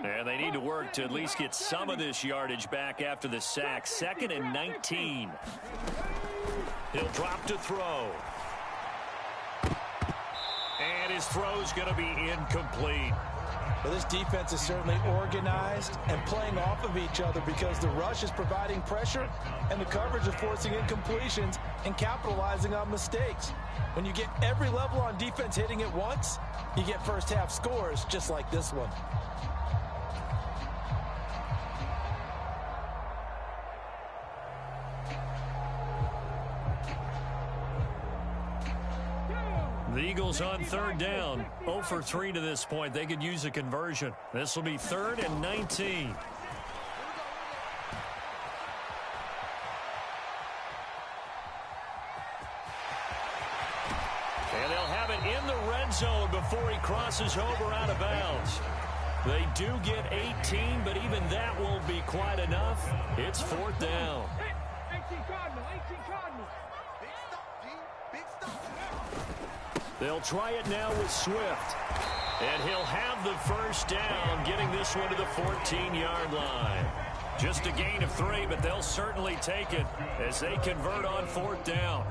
And they need to work to at least get some of this yardage back after the sack. 2nd and 19. He'll drop to throw. And his throw's going to be incomplete. Well, this defense is certainly organized and playing off of each other because the rush is providing pressure and the coverage is forcing incompletions and capitalizing on mistakes. When you get every level on defense hitting at once, you get first half scores just like this one. The Eagles on 3rd down. 0 for 3 to this point. They could use a conversion. This will be 3rd and 19. And they'll have it in the red zone before he crosses over out of bounds. They do get 18, but even that won't be quite enough. It's 4th down. 18 Cardinal, 18 Cardinal. They'll try it now with Swift. And he'll have the first down, getting this one to the 14-yard line. Just a gain of 3, but they'll certainly take it as they convert on 4th down.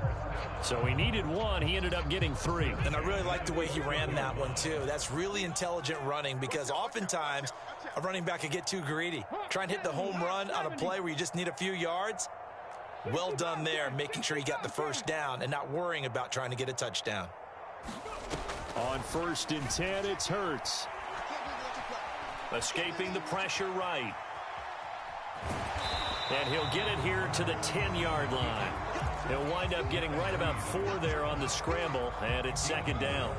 So he needed 1. He ended up getting 3. And I really like the way he ran that one, too. That's really intelligent running because oftentimes a running back can get too greedy. Try and hit the home run on a play where you just need a few yards. Well done there, making sure he got the first down and not worrying about trying to get a touchdown. On 1st and 10, it's Hurts. Escaping the pressure right. And he'll get it here to the 10-yard line. He'll wind up getting right about 4 there on the scramble, and it's 2nd down.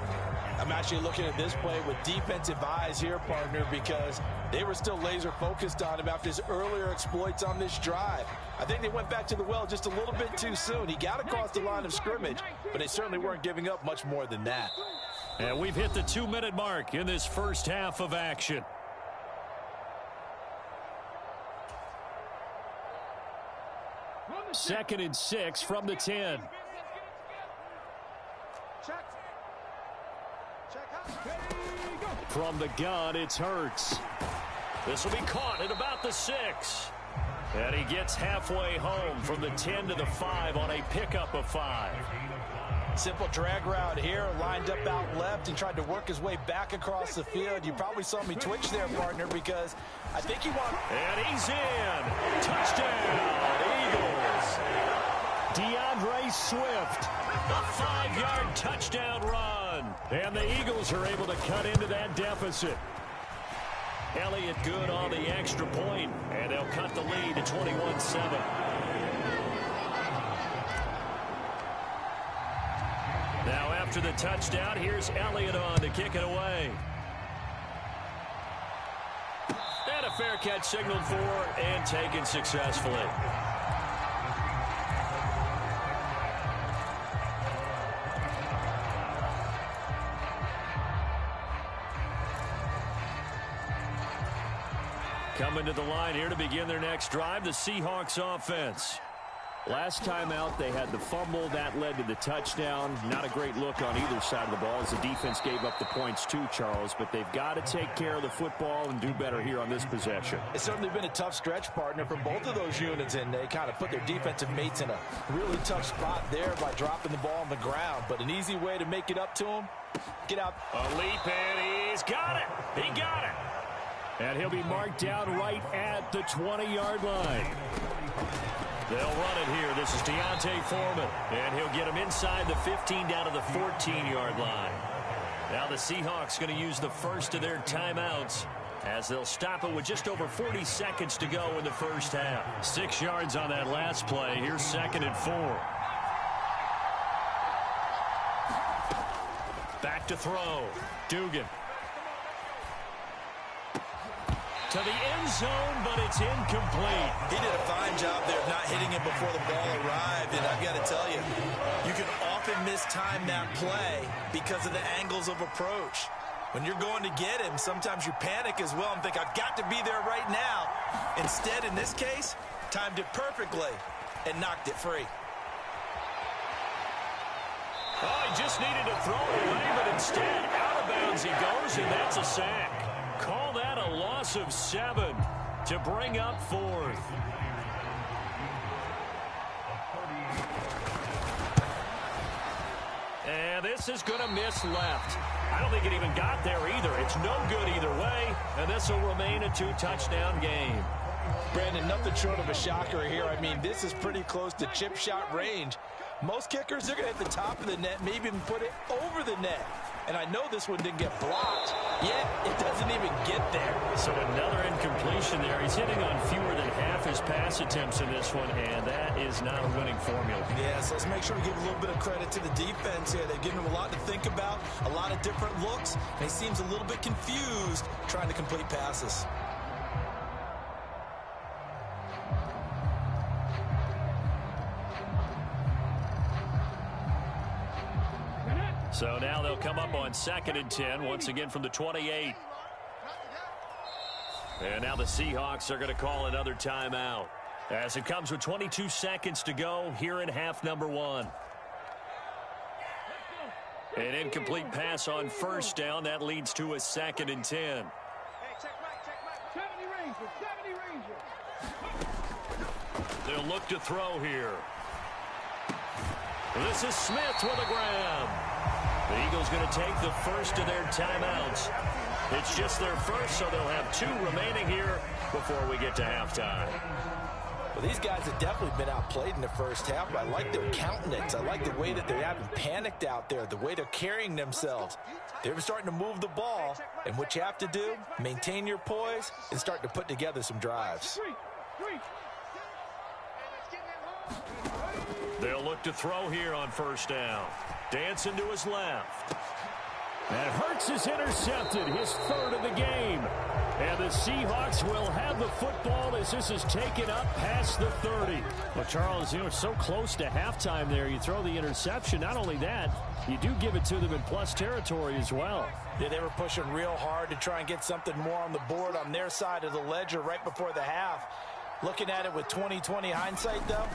I'm actually looking at this play with defensive eyes here, partner, because they were still laser focused on him after his earlier exploits on this drive. I think they went back to the well just a little bit too soon. He got across the line of scrimmage, but they certainly weren't giving up much more than that. And we've hit the 2-minute mark in this first half of action. Second and 6 from the 10. From the gun, it's Hurts. This will be caught at about the 6. And he gets halfway home from the 10 to the 5 on a pickup of 5. Simple drag route here, lined up out left and tried to work his way back across the field. You probably saw me twitch there, partner, because I think he wanted... And he's in. Touchdown, Eagles. DeAndre Swift, a 5-yard touchdown run. And the Eagles are able to cut into that deficit. Elliott good on the extra point, and they'll cut the lead to 21-7. Now after the touchdown, here's Elliott on to kick it away. And a fair catch signaled for and taken successfully. Coming to the line here to begin their next drive, the Seahawks offense. Last time out, they had the fumble. That led to the touchdown. Not a great look on either side of the ball as the defense gave up the points too, Charles. But they've got to take care of the football and do better here on this possession. It's certainly been a tough stretch, partner, for both of those units, and they kind of put their defensive mates in a really tough spot there by dropping the ball on the ground. But an easy way to make it up to them, get out. A leap, and he's got it. He got it. And he'll be marked down right at the 20-yard line. They'll run it here. This is Deontay Foreman. And he'll get him inside the 15 down to the 14-yard line. Now the Seahawks going to use the first of their timeouts as they'll stop it with just over 40 seconds to go in the first half. 6 yards on that last play. Here's 2nd and 4. Back to throw. Dugan. To the end zone, but it's incomplete. He did a fine job there of not hitting it before the ball arrived, and I've got to tell you, you can often mistime that play because of the angles of approach. When you're going to get him, sometimes you panic as well and think, I've got to be there right now. Instead, in this case, timed it perfectly and knocked it free. Oh, he just needed to throw it away, but instead, out of bounds he goes, and that's a sack. Call that a loss loss of 7 to bring up 4th. And this is going to miss left. I don't think it even got there either. It's no good either way, and this will remain a 2-touchdown game. Brandon, nothing short of a shocker here. I mean, this is pretty close to chip shot range. Most kickers, they're going to hit the top of the net, maybe even put it over the net. And I know this one didn't get blocked, yet it doesn't even get there. So another incompletion there. He's hitting on fewer than half his pass attempts in this one, and that is not a winning formula. Yeah, so let's make sure we give a little bit of credit to the defense here. They've given him a lot to think about, a lot of different looks, and he seems a little bit confused trying to complete passes. So now they'll come up on 2nd and 10, once again from the 28. And now the Seahawks are going to call another timeout, as it comes with 22 seconds to go here in half number 1. An incomplete pass on 1st down. That leads to a 2nd and 10. Hey, check right. 70 Ranger. They'll look to throw here. This is Smith with a grab. The Eagles going to take the first of their timeouts. It's just their first, so they'll have 2 remaining here before we get to halftime. Well, these guys have definitely been outplayed in the first half, but I like their countenance. I like the way that they haven't panicked out there, the way they're carrying themselves. They're starting to move the ball, and what you have to do, maintain your poise and start to put together some drives. They'll look to throw here on 1st down. Dancing to his left. And Hurts is intercepted, his 3rd of the game. And the Seahawks will have the football as this is taken up past the 30. Well, Charles, you know, it's so close to halftime there. You throw the interception. Not only that, you do give it to them in plus territory as well. Yeah, they were pushing real hard to try and get something more on the board on their side of the ledger right before the half. Looking at it with 20/20 hindsight, though,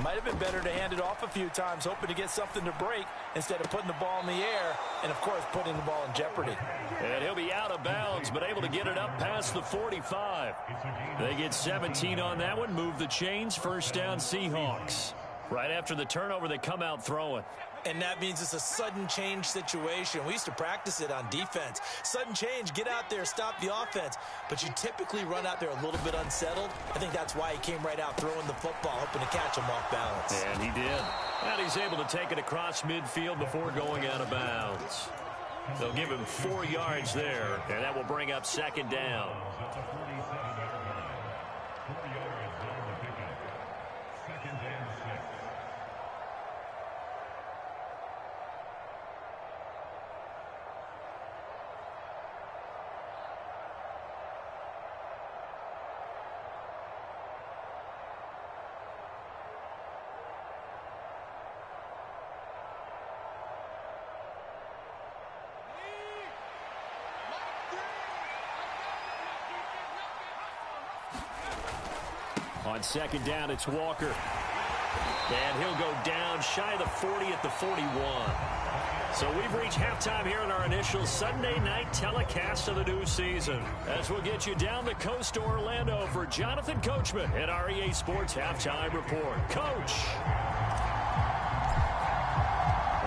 might have been better to hand it off a few times, hoping to get something to break instead of putting the ball in the air and, of course, putting the ball in jeopardy. And he'll be out of bounds, but able to get it up past the 45. They get 17 on that one, move the chains, 1st down Seahawks. Right after the turnover, they come out throwing. And that means it's a sudden change situation. We used to practice it on defense. Sudden change, get out there, stop the offense. But you typically run out there a little bit unsettled. I think that's why he came right out throwing the football, hoping to catch him off balance. And he did. And he's able to take it across midfield before going out of bounds. They'll give him 4 yards there, and that will bring up 2nd down. On 2nd down, it's Walker. And he'll go down shy of the 40 at the 41. So we've reached halftime here in our initial Sunday night telecast of the new season. As we'll get you down the coast to Orlando for Jonathan Coachman at our EA Sports Halftime Report. Coach.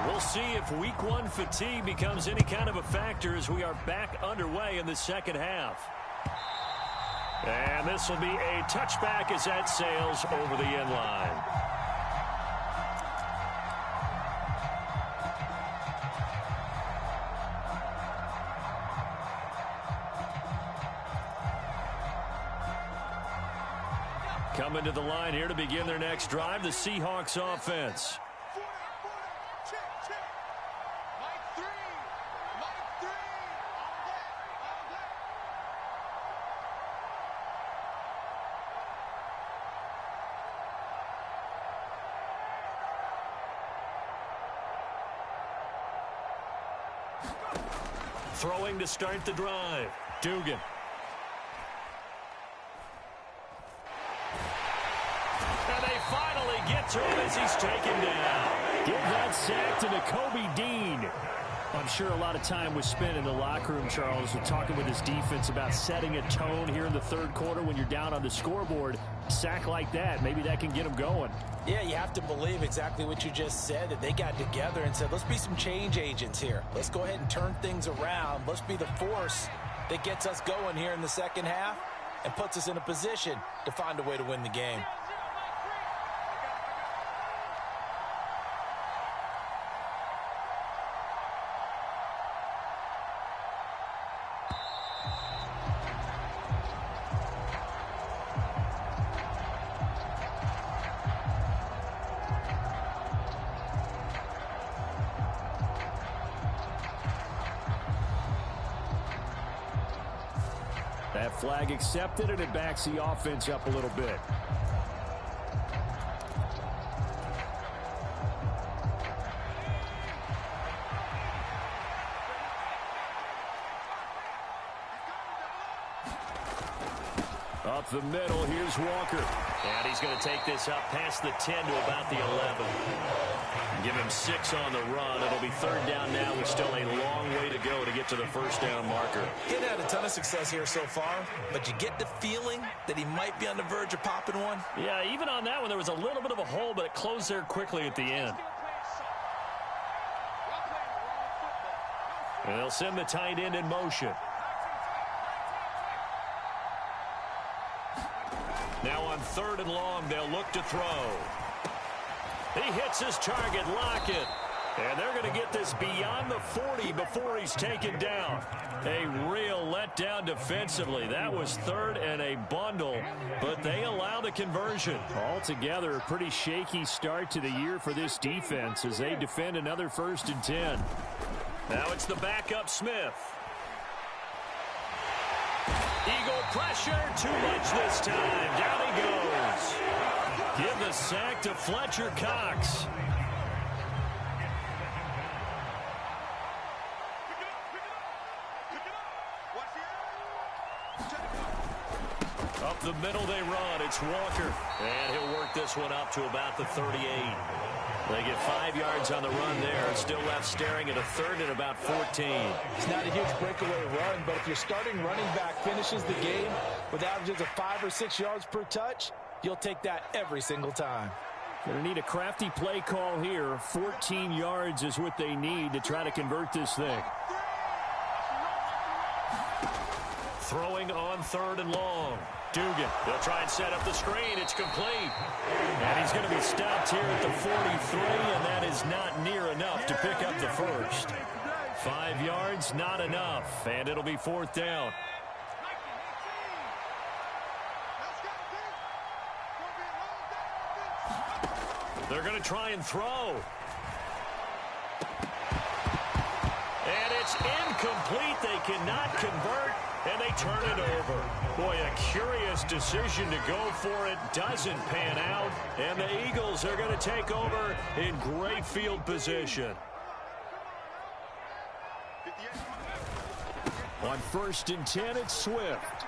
We'll see if week 1 fatigue becomes any kind of a factor as we are back underway in the 2nd half. And this will be a touchback as that sails over the end line. Coming to the line here to begin their next drive, the Seahawks offense. Throwing to start the drive. Dugan. And they finally get to him as he's taken down. Give that sack to Nakobe Dean. I'm sure a lot of time was spent in the locker room, Charles, with talking with his defense about setting a tone here in the third quarter when you're down on the scoreboard. Sack like that, maybe that can get them going. Yeah, you have to believe exactly what you just said, that they got together and said, let's be some change agents here. Let's go ahead and turn things around. Let's be the force that gets us going here in the second half and puts us in a position to find a way to win the game. That flag accepted, and it backs the offense up a little bit. Up the middle, here's Walker. And he's going to take this up past the 10 to about the 11. Give him 6 on the run. It'll be third down now with still a long way to go to get to the first down marker. He's had a ton of success here so far, but you get the feeling that he might be on the verge of popping one. Yeah, even on that one, there was a little bit of a hole, but it closed there quickly at the end. And they'll send the tight end in motion. Now on third and long, they'll look to throw. He hits his target, Lockett. And they're going to get this beyond the 40 before he's taken down. A real letdown defensively. That was third and a bundle, but they allow the conversion. Altogether, a pretty shaky start to the year for this defense as they defend another 1st and 10. Now it's the backup Smith. Eagle pressure, too much this time. Down he goes. Give the sack to Fletcher Cox. Up the middle they run. It's Walker. And he'll work this one up to about the 38. They get 5 yards on the run there. Still left staring at a third and about 14. It's not a huge breakaway run, but if your starting running back finishes the game with averages of 5 or 6 yards per touch, you'll take that every single time. Going to need a crafty play call here. 14 yards is what they need to try to convert this thing. Throwing on third and long. Dugan, they'll try and set up the screen. It's complete. And he's going to be stopped here at the 43, and that is not near enough to pick up the first. 5 yards, not enough, and it'll be 4th down. They're going to try and throw. And it's incomplete. They cannot convert, and they turn it over. Boy, a curious decision to go for it. Doesn't pan out, and the Eagles are going to take over in great field position. On 1st and 10, it's Swift.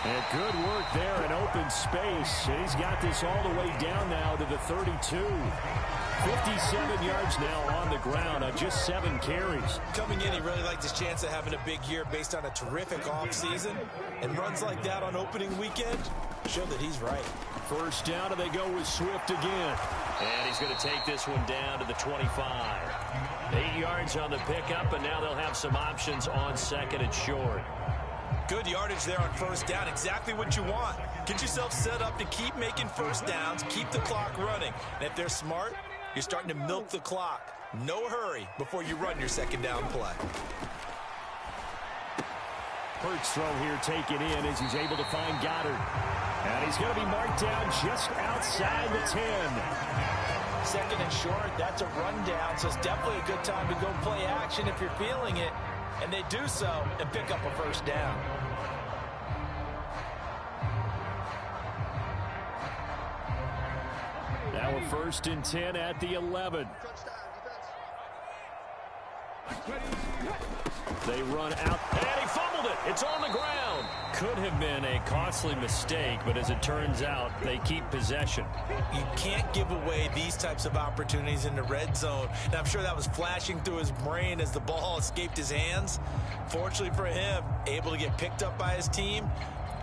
And good work there in open space. And he's got this all the way down now to the 32. 57 yards now on the ground on just 7 carries. Coming in, he really liked his chance of having a big year based on a terrific offseason. And runs like that on opening weekend show that he's right. 1st down, and they go with Swift again. And he's going to take this one down to the 25. 8 yards on the pickup, and now they'll have some options on 2nd and short. Good yardage there on 1st down. Exactly what you want. Get yourself set up to keep making 1st downs, keep the clock running. And if they're smart, you're starting to milk the clock. No hurry before you run your 2nd down play. Hurts throw here taken in as he's able to find Goddard. And he's going to be marked down just outside the 10. 2nd and short, that's a rundown, so it's definitely a good time to go play action if you're feeling it. And they do so and pick up a 1st down. Now a 1st and 10 at the 11. They run out, and he fumbles. hold it. It's on the ground. Could have been a costly mistake, but as it turns out, they keep possession. You can't give away these types of opportunities in the red zone. And I'm sure that was flashing through his brain as the ball escaped his hands. Fortunately for him, able to get picked up by his team,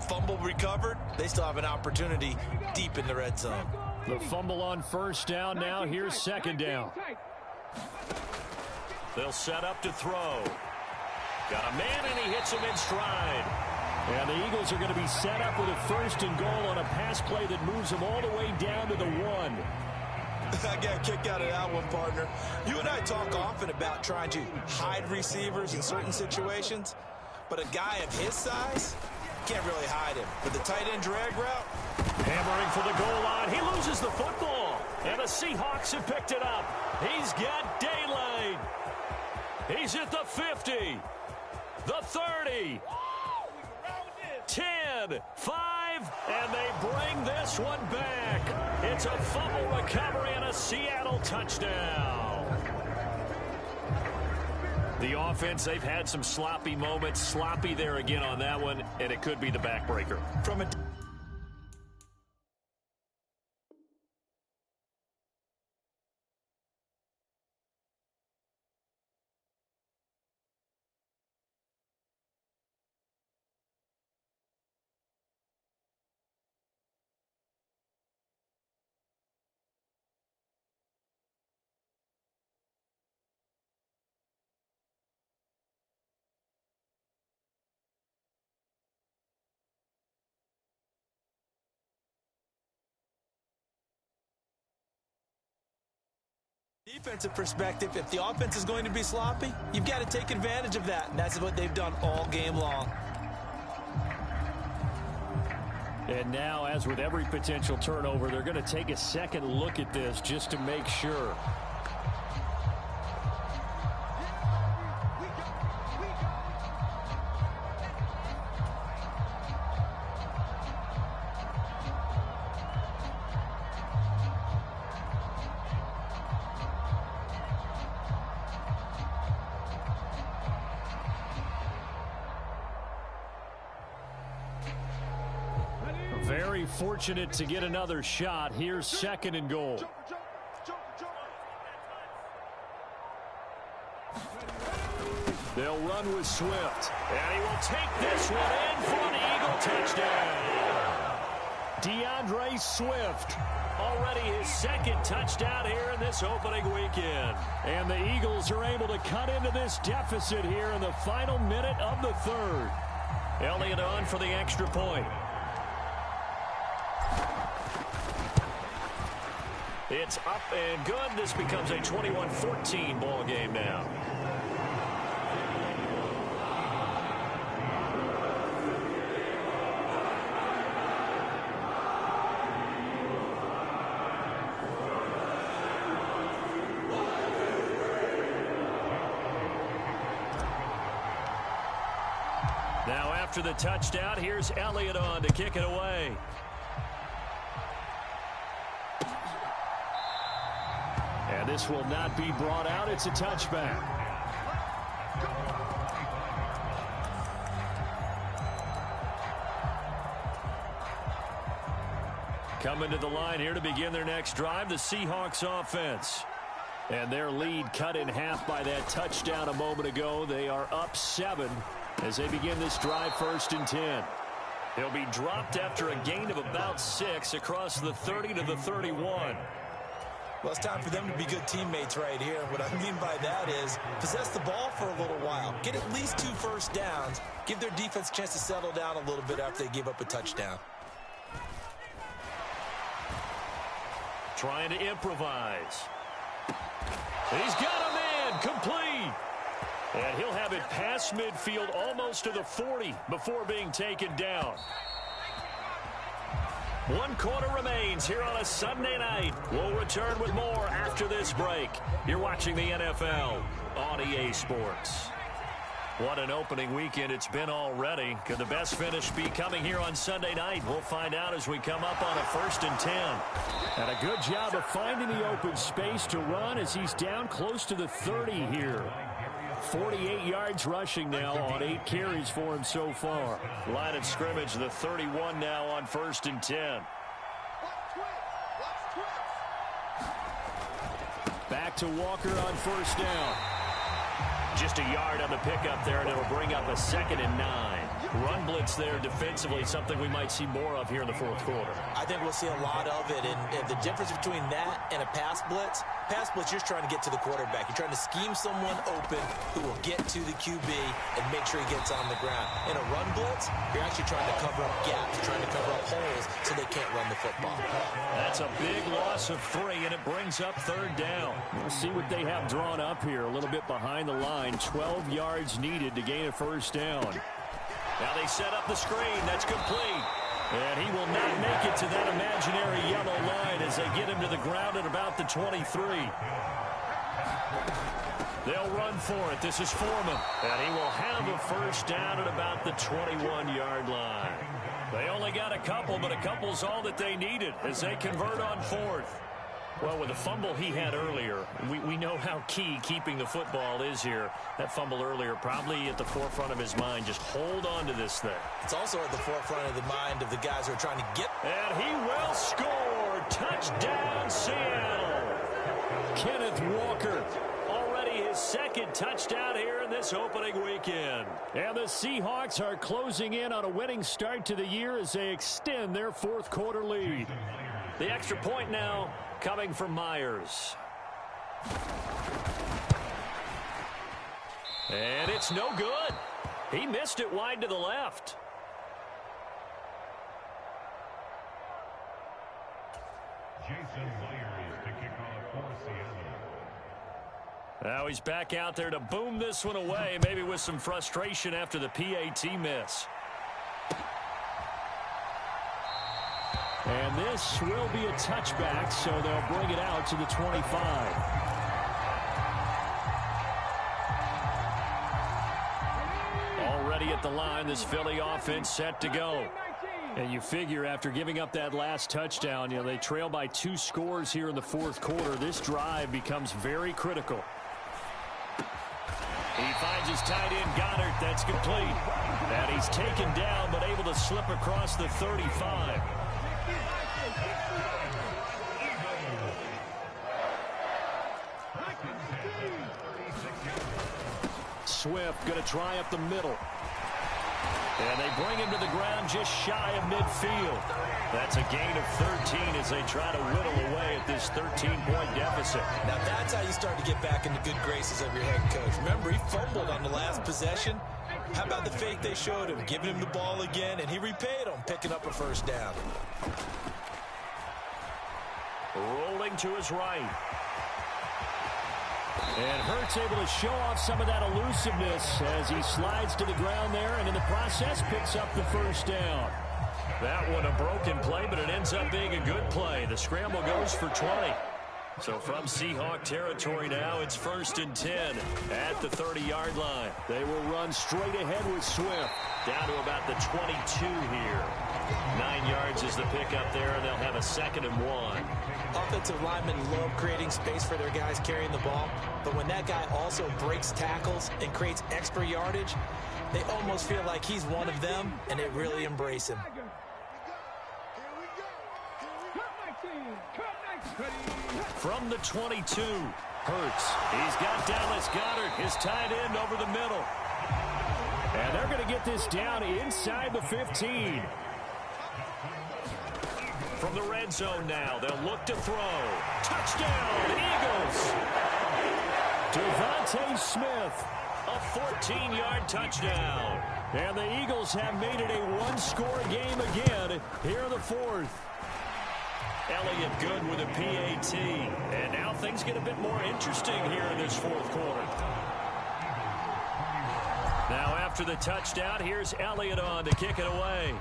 fumble recovered. They still have an opportunity deep in the red zone. The fumble on first down now. Here's second down. They'll set up to throw. Got a man, and he hits him in stride. And the Eagles are going to be set up with a first and goal on a pass play that moves them all the way down to the 1. I got a kick out of that one, partner. You and I talk often about trying to hide receivers in certain situations, but a guy of his size can't really hide him. With the tight end drag route, hammering for the goal line. He loses the football, and the Seahawks have picked it up. He's got daylight. He's at the 50, the 30, 10, 5, and they bring this one back. It's a fumble recovery and a Seattle touchdown. The offense, they've had some sloppy moments. Sloppy there again on that one, and it could be the backbreaker. from a defensive perspective, if the offense is going to be sloppy, you've got to take advantage of that, and that's what they've done all game long. And now, as with every potential turnover, they're going to take a second look at this just to make sure. Very fortunate to get another shot. Here's second and goal. They'll run with Swift. And he will take this one in for an Eagle touchdown. DeAndre Swift. Already his second touchdown here in this opening weekend. And the Eagles are able to cut into this deficit here in the final minute of the third. Elliott on for the extra point. It's up and good. This becomes a 21-14 ball game now. Now after the touchdown, here's Elliott on to kick it away. And this will not be brought out. It's a touchback. Coming to the line here to begin their next drive, the Seahawks offense. And their lead cut in half by that touchdown a moment ago. They are up 7 as they begin this drive, 1st and 10. He'll be dropped after a gain of about 6 across the 30 to the 31. Well, it's time for them to be good teammates right here. What I mean by that is possess the ball for a little while. Get at least 2 first downs. Give their defense a chance to settle down a little bit after they give up a touchdown. Trying to improvise. He's got a man complete. And he'll have it past midfield almost to the 40 before being taken down. 1 quarter remains here on a Sunday night. We'll return with more after this break. You're watching the NFL on EA Sports. What an opening weekend it's been already. Could the best finish be coming here on Sunday night? We'll find out as we come up on a 1st and 10. And a good job of finding the open space to run as he's down close to the 30 here. 48 yards rushing now on 8 carries for him so far. Line of scrimmage, the 31 now on 1st and 10. Back to Walker on 1st down. Just a yard on the pickup there, and it'll bring up a 2nd and 9. Run blitz there defensively, something we might see more of here in the 4th quarter. I think we'll see a lot of it, and the difference between that and a pass blitz, you're trying to get to the quarterback. You're trying to scheme someone open who will get to the QB and make sure he gets on the ground. In a run blitz, you're actually trying to cover up gaps, trying to cover up holes so they can't run the football. That's a big loss of 3, and it brings up 3rd down. We'll see what they have drawn up here, a little bit behind the line. 12 yards needed to gain a 1st down. Now they set up the screen. That's complete. And he will not make it to that imaginary yellow line as they get him to the ground at about the 23. They'll run for it. This is Foreman. And he will have a 1st down at about the 21-yard line. They only got a couple, but a couple's all that they needed as they convert on 4th. Well, with the fumble he had earlier, we know how key keeping the football is here. That fumble earlier probably at the forefront of his mind. Just hold on to this thing. It's also at the forefront of the mind of the guys who are trying to get. And he will score. Touchdown, Seattle. Kenneth Walker. Already his 2nd touchdown here in this opening weekend. And the Seahawks are closing in on a winning start to the year as they extend their 4th quarter lead. The extra point now coming from Myers. And it's no good. He missed it wide to the left. Jason Myers to kick off for Seattle. Now he's back out there to boom this one away, maybe with some frustration after the PAT miss. And this will be a touchback, so they'll bring it out to the 25. Already at the line, this Philly offense set to go. And you figure after giving up that last touchdown, they trail by 2 scores here in the 4th quarter. This drive becomes very critical. He finds his tight end, Goddard. That's complete. And he's taken down, but able to slip across the 35. Swift going to try up the middle. And they bring him to the ground just shy of midfield. That's a gain of 13 as they try to whittle away at this 13-point deficit. Now that's how you start to get back into good graces of your head coach. Remember, he fumbled on the last possession. How about the faith they showed him, giving him the ball again, and he repaid them, picking up a 1st down. Rolling to his right. And Hurts able to show off some of that elusiveness as he slides to the ground there, and in the process picks up the 1st down. That one a broken play, but it ends up being a good play. The scramble goes for 20. So from Seahawk territory now, it's 1st and 10 at the 30-yard line. They will run straight ahead with Swift down to about the 22 here. 9 yards is the pickup there, and they'll have a 2nd and 1. Offensive linemen love creating space for their guys carrying the ball, but when that guy also breaks tackles and creates extra yardage, they almost feel like he's one of them, and they really embrace him. From the 22, Hurts. He's got Dallas Goedert, his tight end, over the middle. And they're going to get this down inside the 15. From the red zone now, they'll look to throw. Touchdown, Eagles! Devontae Smith, a 14-yard touchdown. And the Eagles have made it a one-score game again here in the 4th. Elliott good with a PAT. And now things get a bit more interesting here in this 4th quarter. Now after the touchdown, here's Elliott on to kick it away.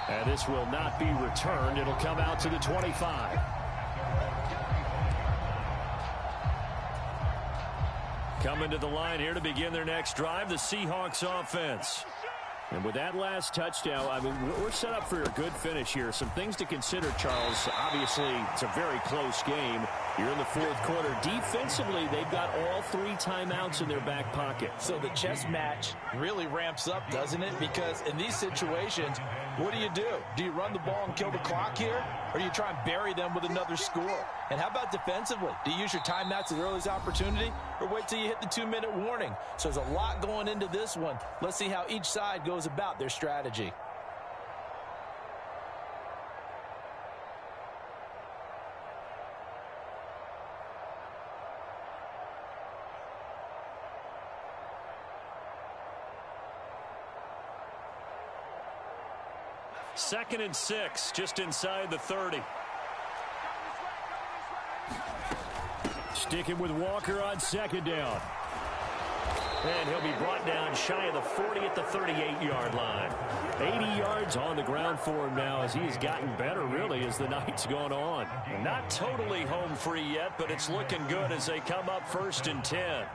And this will not be returned. It'll come out to the 25. Coming to the line here to begin their next drive, the Seahawks offense. And with that last touchdown, I mean, we're set up for a good finish here. Some things to consider, Charles. Obviously, it's a very close game. You're in the fourth quarter. Defensively, they've got all 3 timeouts in their back pocket. So the chess match really ramps up, doesn't it? Because in these situations, what do? Do you run the ball and kill the clock here? Or do you try and bury them with another score? And how about defensively? Do you use your timeouts at the earliest opportunity? Or wait till you hit the 2-minute warning? So there's a lot going into this one. Let's see how each side goes about their strategy. Second and 6, just inside the 30. Sticking with Walker on second down. And he'll be brought down shy of the 40 at the 38-yard line. 80 yards on the ground for him now as he's gotten better, really, as the night's gone on. Not totally home free yet, but it's looking good as they come up 1st and 10.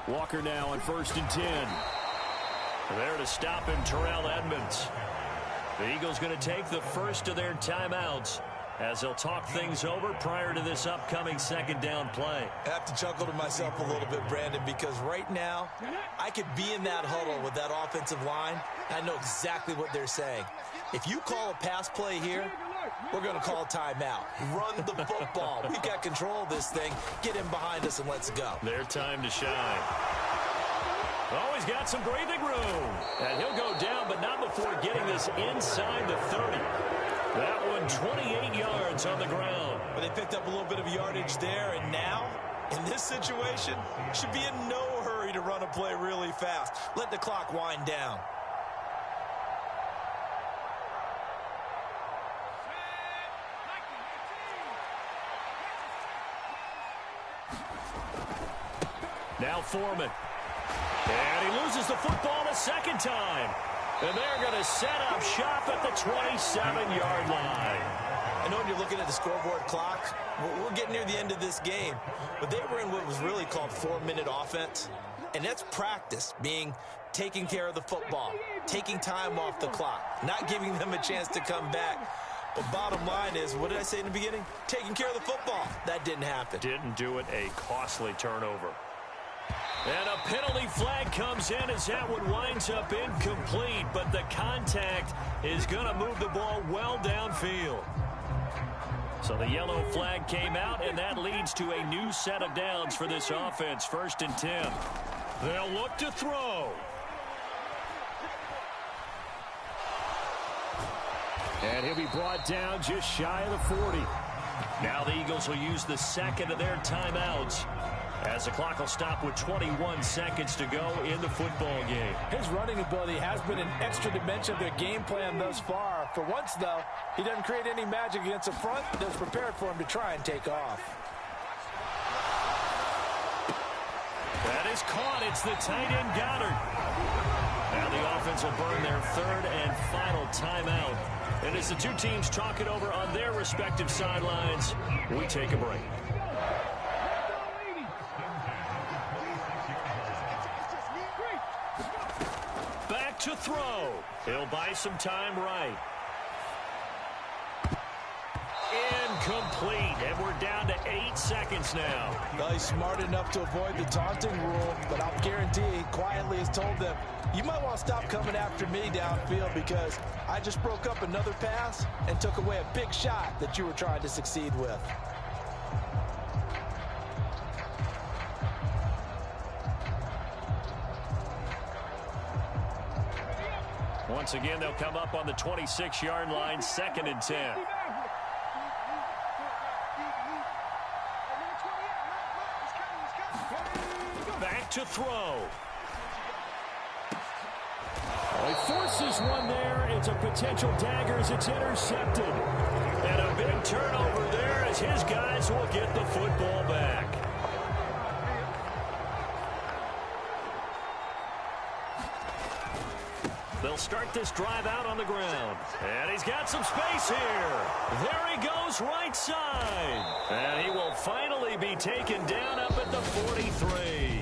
Walker now on 1st and 10. There to stop him, Terrell Edmonds. The Eagles going to take the first of their timeouts as they'll talk things over prior to this upcoming second down play. I have to chuckle to myself a little bit, Brandon, because right now I could be in that huddle with that offensive line. I know exactly what they're saying. If you call a pass play here, we're going to call a timeout. Run the football. We've got control of this thing. Get in behind us and let's go. Their time to shine. Oh, he's got some breathing room. And he'll go down, but not before getting this inside the 30. That one 28 yards on the ground. But they picked up a little bit of yardage there, and now, in this situation, should be in no hurry to run a play really fast. Let the clock wind down. Now Foreman. And he loses the football a second time. And they're going to set up shop at the 27-yard line. I know when you're looking at the scoreboard clock, we're getting near the end of this game. But they were in what was really called 4-minute offense. And that's practice, being taking care of the football, taking time off the clock, not giving them a chance to come back. But bottom line is, what did I say in the beginning? Taking care of the football. That didn't happen. Didn't do it. A costly turnover. And a penalty flag comes in as that one winds up incomplete, but the contact is going to move the ball well downfield. So the yellow flag came out, and that leads to a new set of downs for this offense. 1st and 10. They'll look to throw. And he'll be brought down just shy of the 40. Now the Eagles will use the second of their timeouts, as the clock will stop with 21 seconds to go in the football game. His running ability has been an extra dimension of their game plan thus far. For once, though, he doesn't create any magic against the front that's prepared for him to try and take off. That is caught. It's the tight end, Goddard. Now the offense will burn their 3rd and final timeout. And as the two teams talk it over on their respective sidelines, we take a break. Back to throw. He'll buy some time right. Incomplete, and we're down to 8 seconds now. Well, he's smart enough to avoid the taunting rule, but I'll guarantee he quietly has told them, you might want to stop coming after me downfield because I just broke up another pass and took away a big shot that you were trying to succeed with. Once again, they'll come up on the 26-yard line, 2nd and 10. Back to throw. He forces one there. It's a potential dagger as it's intercepted. And a big turnover there as his guys will get the football back. They'll start this drive out on the ground. And he's got some space here. There he goes, right side. And he will finally be taken down up at the 43.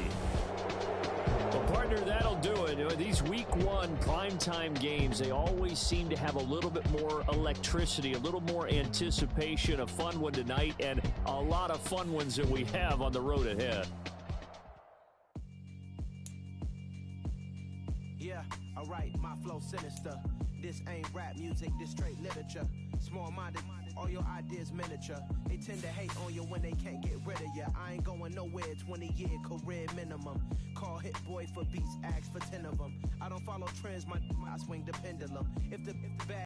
week one primetime games, they always seem to have a little bit more electricity, a little more anticipation. A fun one tonight, and a lot of fun ones that we have on the road ahead. Yeah, alright, my flow sinister. This ain't rap music, this straight literature. Small-minded, all your ideas miniature. They tend to hate on you when they can't get rid of you. I ain't going nowhere, 20-year career minimum. Call Hit Boy for beats, ask for 10 of them. I don't follow trends, I swing the pendulum. If the bad